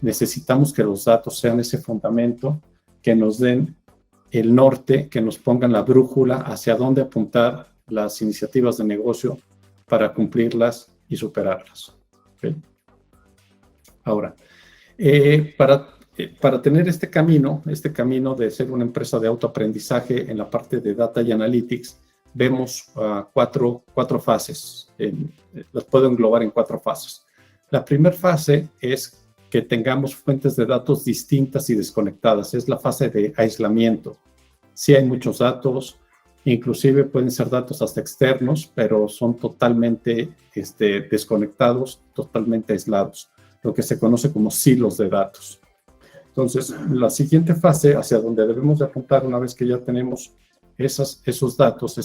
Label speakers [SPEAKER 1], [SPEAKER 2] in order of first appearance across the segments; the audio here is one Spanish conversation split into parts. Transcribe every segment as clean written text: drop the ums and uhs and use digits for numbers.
[SPEAKER 1] necesitamos que los datos sean ese fundamento, que nos den el norte, que nos pongan la brújula hacia dónde apuntar las iniciativas de negocio para cumplirlas y superarlas. ¿Okay? Ahora, para tener este camino de ser una empresa de autoaprendizaje en la parte de Data y Analytics, vemos cuatro fases. Las puedo englobar en 4 fases. La primera fase es que tengamos fuentes de datos distintas y desconectadas. Es la fase de aislamiento. Sí hay muchos datos, inclusive pueden ser datos hasta externos, pero son totalmente desconectados, totalmente aislados, lo que se conoce como silos de datos. Entonces, la siguiente fase hacia donde debemos de apuntar una vez que ya tenemos esos datos,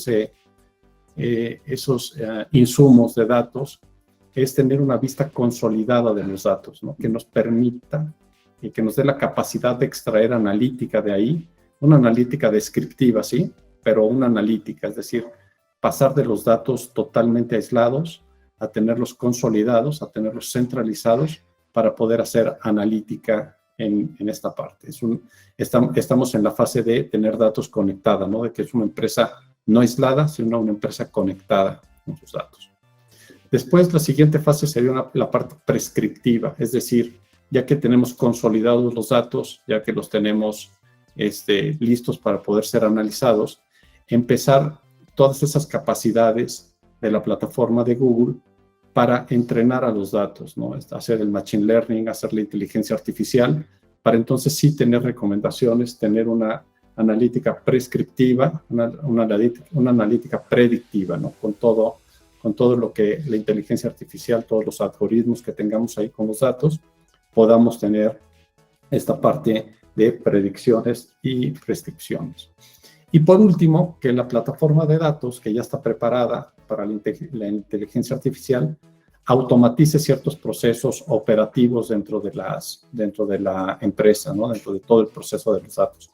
[SPEAKER 1] esos insumos de datos, es tener una vista consolidada de los datos, ¿no? Que nos permita y que nos dé la capacidad de extraer analítica de ahí, una analítica descriptiva, ¿sí? Pero una analítica, es decir, pasar de los datos totalmente aislados a tenerlos consolidados, a tenerlos centralizados para poder hacer analítica en esta parte. Estamos en la fase de tener datos conectada, ¿no? De que es una empresa no aislada, sino una empresa conectada con sus datos. Después, la siguiente fase sería la parte prescriptiva, es decir, ya que tenemos consolidados los datos, ya que los tenemos listos para poder ser analizados, empezar todas esas capacidades de la plataforma de Google para entrenar a los datos, ¿no? Hacer el machine learning, hacer la inteligencia artificial, para entonces sí tener recomendaciones, tener una analítica prescriptiva, una analítica predictiva, ¿no? Con todo lo que la inteligencia artificial, todos los algoritmos que tengamos ahí con los datos, podamos tener esta parte de predicciones y prescripciones. Y por último, que la plataforma de datos, que ya está preparada para la inteligencia artificial, automatice ciertos procesos operativos dentro de la empresa, ¿no? Dentro de todo el proceso de los datos.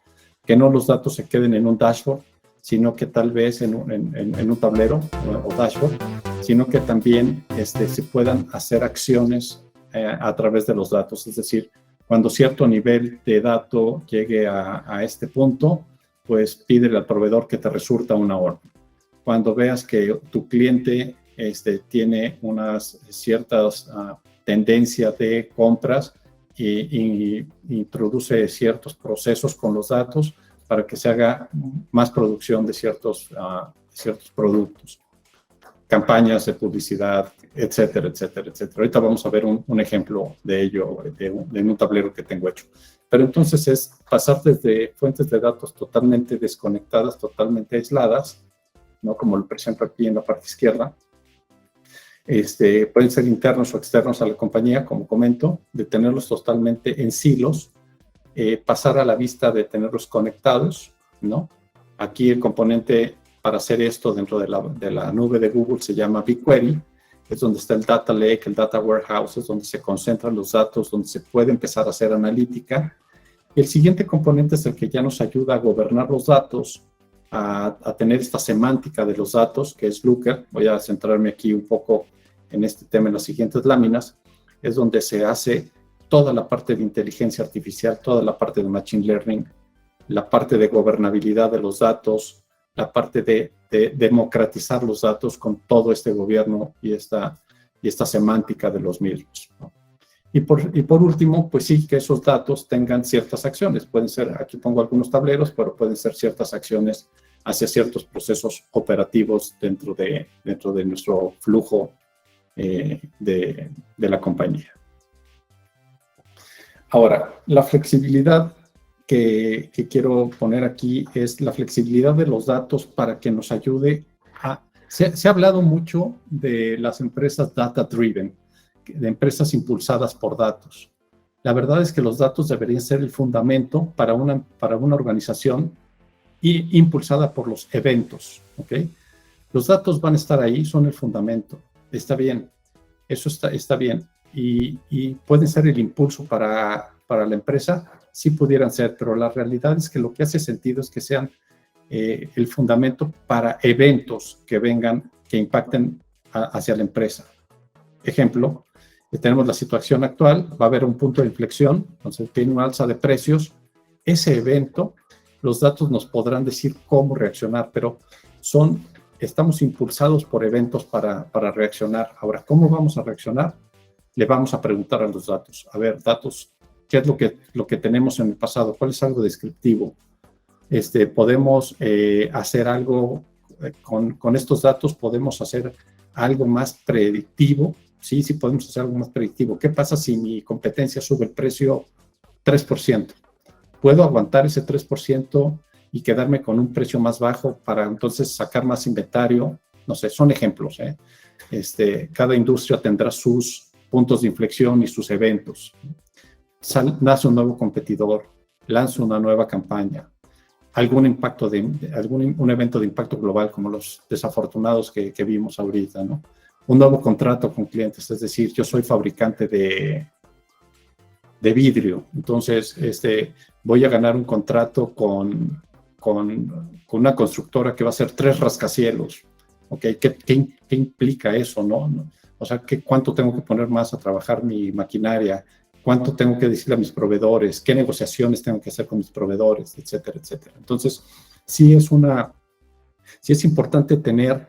[SPEAKER 1] Que no los datos se queden en un dashboard, sino que tal vez en un tablero o dashboard, sino que también se puedan hacer acciones a través de los datos. Es decir, cuando cierto nivel de dato llegue a este punto, pues pídele al proveedor que te resurta una orden. Cuando veas que tu cliente tiene unas ciertas tendencias de compras y introduce ciertos procesos con los datos para que se haga más producción de ciertos productos, campañas de publicidad, etcétera, etcétera, etcétera. Ahorita vamos a ver un ejemplo de ello en un tablero que tengo hecho. Pero entonces es pasar desde fuentes de datos totalmente desconectadas, totalmente aisladas, ¿no? Como lo presento aquí en la parte izquierda. Pueden ser internos o externos a la compañía, como comento, de tenerlos totalmente en silos, pasar a la vista de tenerlos conectados, ¿no? Aquí el componente para hacer esto dentro de la nube de Google se llama BigQuery, es donde está el Data Lake, el Data Warehouse, es donde se concentran los datos, donde se puede empezar a hacer analítica. El siguiente componente es el que ya nos ayuda a gobernar los datos, a tener esta semántica de los datos, que es Looker. Voy a centrarme aquí un poco en este tema en las siguientes láminas. Es donde se hace toda la parte de inteligencia artificial, toda la parte de machine learning, la parte de gobernabilidad de los datos, la parte de democratizar los datos con todo este gobierno y esta semántica de los mismos, ¿no? Y por último, pues sí, que esos datos tengan ciertas acciones. Pueden ser, aquí pongo algunos tableros, pero pueden ser ciertas acciones hacia ciertos procesos operativos dentro de nuestro flujo de la compañía. Ahora, la flexibilidad que quiero poner aquí es la flexibilidad de los datos para que nos ayude a... Se ha hablado mucho de las empresas data-driven, de empresas impulsadas por datos. La verdad es que los datos deberían ser el fundamento para una organización impulsada por los eventos, ¿ok? Los datos van a estar ahí, son el fundamento. Está bien, eso está bien. Y pueden ser el impulso para la empresa, sí pudieran ser, pero la realidad es que lo que hace sentido es que sean el fundamento para eventos que vengan, que impacten hacia la empresa. Ejemplo, tenemos la situación actual, va a haber un punto de inflexión, entonces tiene una alza de precios. Ese evento, los datos nos podrán decir cómo reaccionar, pero estamos impulsados por eventos para reaccionar. Ahora, ¿cómo vamos a reaccionar? Le vamos a preguntar a los datos. A ver, datos, ¿qué es lo que tenemos en el pasado? ¿Cuál es algo descriptivo? Podemos hacer algo con estos datos, podemos hacer algo más predictivo. Sí, sí podemos hacer algo más predictivo. ¿Qué pasa si mi competencia sube el precio 3%? ¿Puedo aguantar ese 3% y quedarme con un precio más bajo para entonces sacar más inventario? No sé, son ejemplos. Cada industria tendrá sus puntos de inflexión y sus eventos. Nace un nuevo competidor, lanza una nueva campaña, algún evento de impacto global como los desafortunados que vimos ahorita, ¿no? Un nuevo contrato con clientes, es decir, yo soy fabricante de vidrio, entonces voy a ganar un contrato con una constructora que va a hacer 3 rascacielos. ¿Okay? ¿Qué implica eso, no? O sea, ¿cuánto tengo que poner más a trabajar mi maquinaria? ¿Cuánto tengo que decirle a mis proveedores? ¿Qué negociaciones tengo que hacer con mis proveedores? Etcétera, etcétera. Entonces, sí es importante tener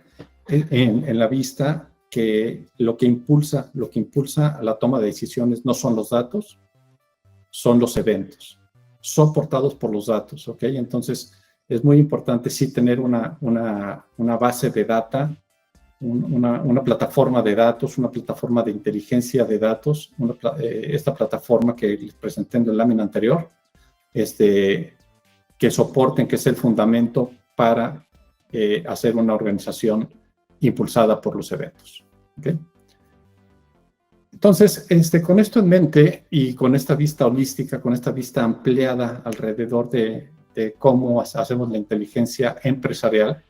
[SPEAKER 1] en la vista que lo que impulsa la toma de decisiones no son los datos, son los eventos, soportados por los datos, ¿ok? Entonces, es muy importante sí tener una base de data, una plataforma de datos, una plataforma de inteligencia de datos, esta plataforma que les presenté en la lámina anterior, que soporten, que es el fundamento para hacer una organización impulsada por los eventos. ¿Okay? Entonces, con esto en mente y con esta vista holística, con esta vista ampliada alrededor de cómo hacemos la inteligencia empresarial,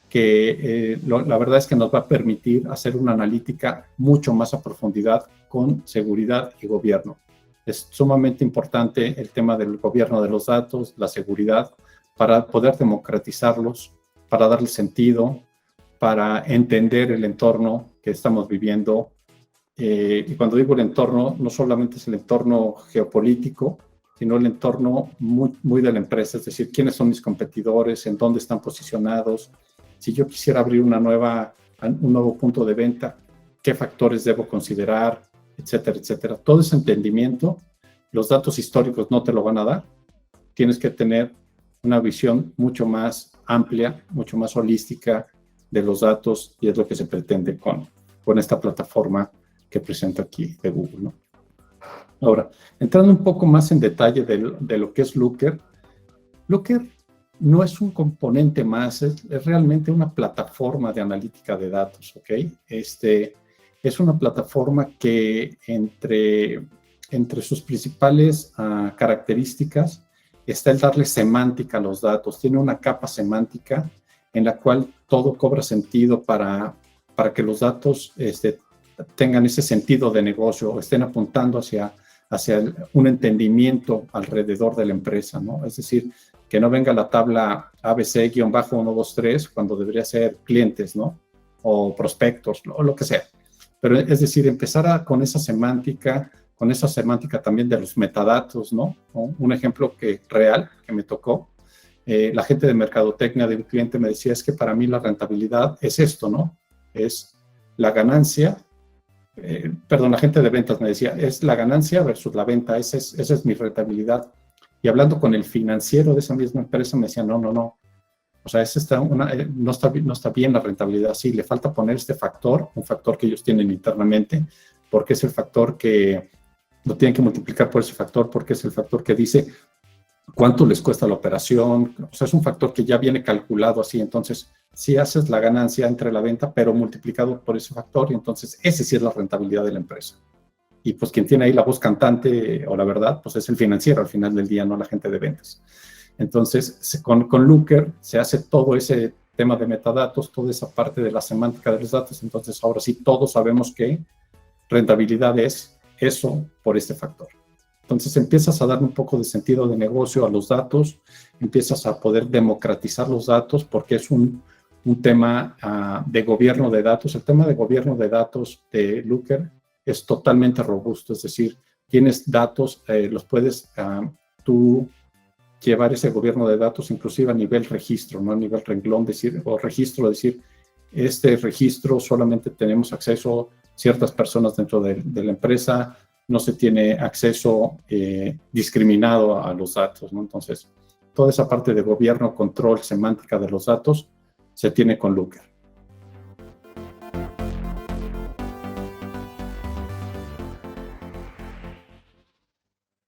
[SPEAKER 1] que la verdad es que nos va a permitir hacer una analítica mucho más a profundidad con seguridad y gobierno. Es sumamente importante el tema del gobierno de los datos, la seguridad, para poder democratizarlos, para darle sentido, para entender el entorno que estamos viviendo. Y cuando digo el entorno, no solamente es el entorno geopolítico, sino el entorno muy de la empresa, es decir, quiénes son mis competidores, en dónde están posicionados. Si yo quisiera abrir un nuevo punto de venta, qué factores debo considerar, etcétera, etcétera. Todo ese entendimiento, los datos históricos no te lo van a dar. Tienes que tener una visión mucho más amplia, mucho más holística de los datos, y es lo que se pretende con esta plataforma que presento aquí de Google, ¿no? Ahora, entrando un poco más en detalle de lo que es Looker. Looker no es un componente más, es realmente una plataforma de analítica de datos, ¿ok? Es una plataforma que entre sus principales características está el darle semántica a los datos. Tiene una capa semántica en la cual todo cobra sentido para que los datos tengan ese sentido de negocio o estén apuntando hacia un entendimiento alrededor de la empresa, ¿no? Es decir, que no venga la tabla ABC-123 cuando debería ser clientes, ¿no? O prospectos, o lo que sea. Pero es decir, empezar con esa semántica también de los metadatos, ¿no? Un ejemplo real que me tocó, la gente de mercadotecnia de un cliente me decía, es que para mí la rentabilidad es esto, ¿no? Es la ganancia, la gente de ventas me decía, es la ganancia versus la venta, esa es mi rentabilidad. Y hablando con el financiero de esa misma empresa me decía, no. O sea, no está bien la rentabilidad. Sí, le falta poner este factor, un factor que ellos tienen internamente, porque es el factor que lo tienen que multiplicar por ese factor, porque es el factor que dice cuánto les cuesta la operación. O sea, es un factor que ya viene calculado así. Entonces, sí haces la ganancia entre la venta, pero multiplicado por ese factor, y entonces ese sí es la rentabilidad de la empresa. Y pues quien tiene ahí la voz cantante o la verdad, pues es el financiero al final del día, no la gente de ventas. Entonces, con Looker se hace todo ese tema de metadatos, toda esa parte de la semántica de los datos. Entonces, ahora sí todos sabemos que rentabilidad es eso por este factor. Entonces, empiezas a dar un poco de sentido de negocio a los datos, empiezas a poder democratizar los datos, porque es un tema de gobierno de datos. El tema de gobierno de datos de Looker es totalmente robusto, es decir, tienes datos, los puedes tú llevar ese gobierno de datos inclusive a nivel registro, no a nivel renglón, decir, o registro, decir, este registro solamente tenemos acceso ciertas personas dentro de la empresa, no se tiene acceso discriminado a los datos, ¿no? Entonces, toda esa parte de gobierno, control, semántica de los datos, se tiene con Looker.